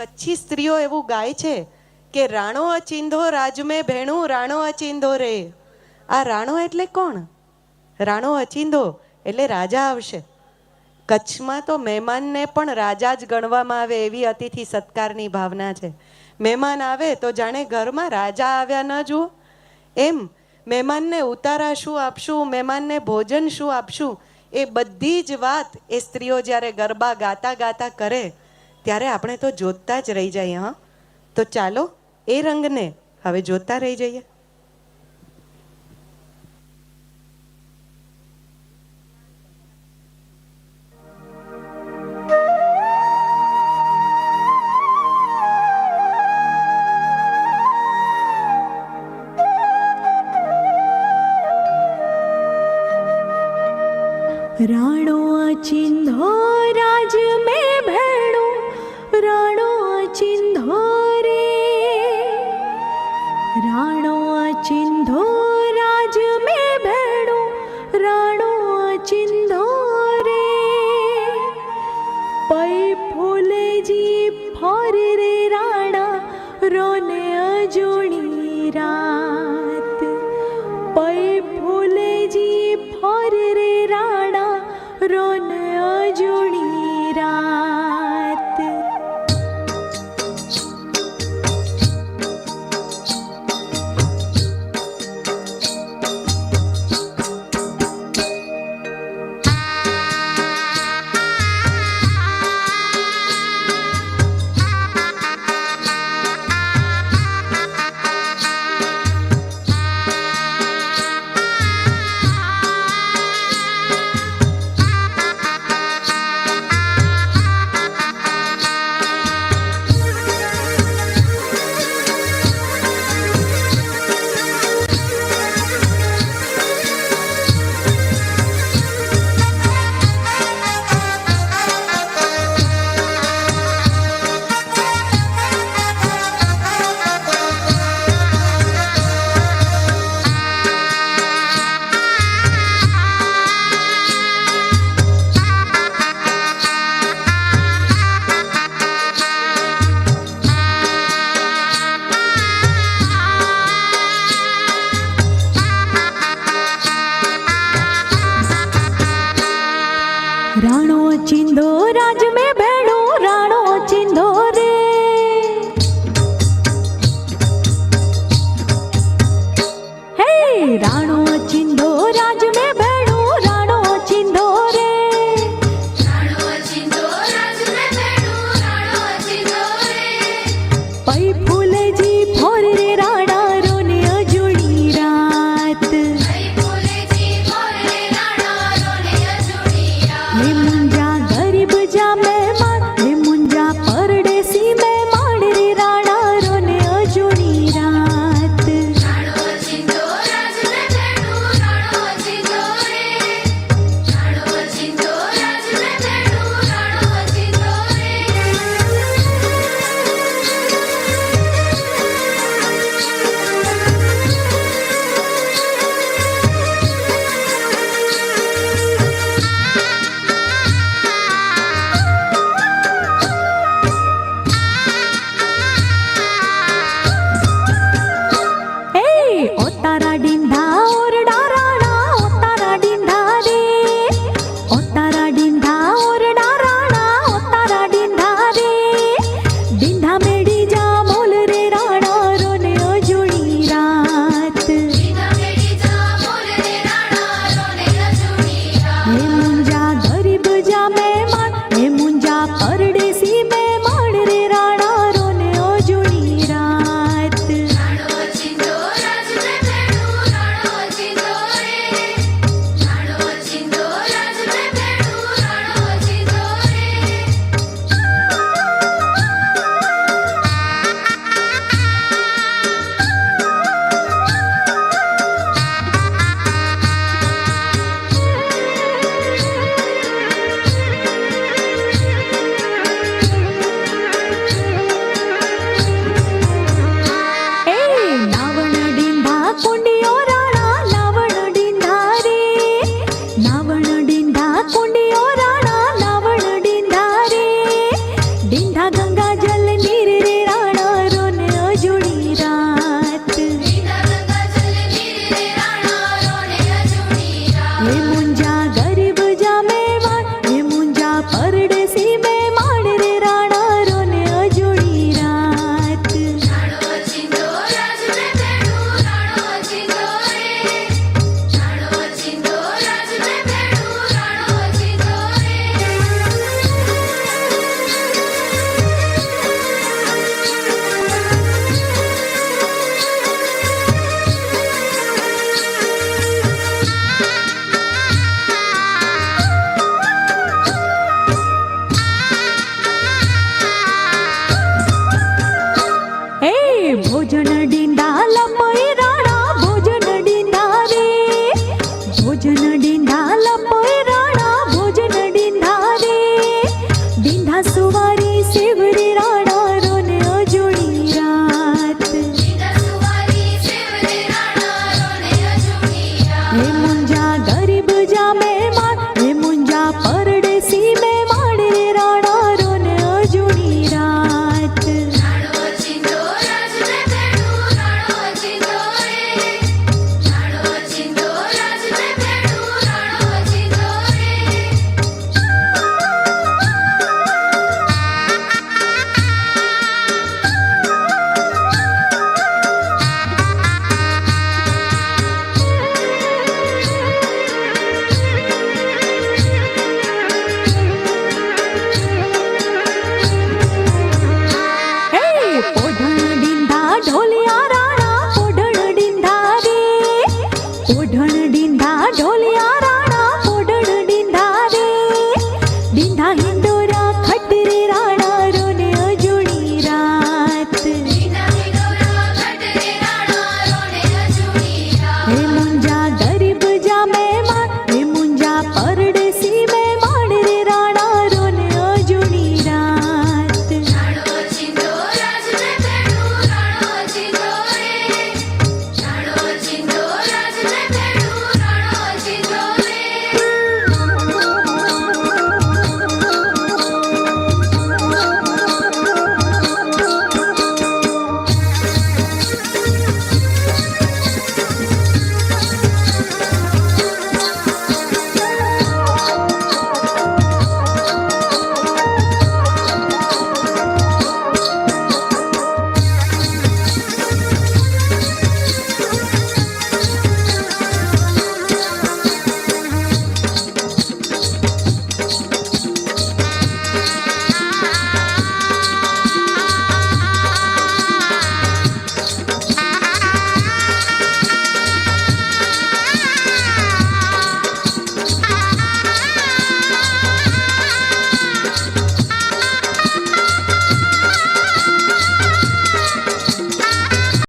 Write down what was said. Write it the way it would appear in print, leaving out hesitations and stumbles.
કચ્છી સ્ત્રીઓ એવું ગાય છે કે રાણો અચિંધો રાજમે ભેણું રાણો અચિંધો રે. આ રાણો એટલે કોણ? રાણો અચિંધો એટલે રાજા આવશે. કચ્છમાં તો મહેમાનને પણ રાજા જ ગણવામાં આવે, એવી અતિથિ સત્કારની ભાવના છે. મહેમાન આવે તો જાણે ઘરમાં રાજા આવ્યા ન જુઓ એમ. મહેમાનને ઉતારા શું આપશું, મહેમાનને ભોજન શું આપશું, એ બધી જ વાત એ સ્ત્રીઓ જ્યારે ગરબા ગાતા ગાતા કરે ત્યારે આપણે તો જોતા જ રહી જઈએ. હા, તો ચાલો એ રંગને હવે જોતા રહી જઈએ. राणो अचिंधो राज में भेणु राणो अचिंधो रे. राणो अचिंधो राज में भेणु राणो अचिंधो रे. पै फूले जी फर रे राणा रोने अजोणी रात. पै फूले जी फर रे राणा रोने अजोणी रात. राणो अचिंधो राज में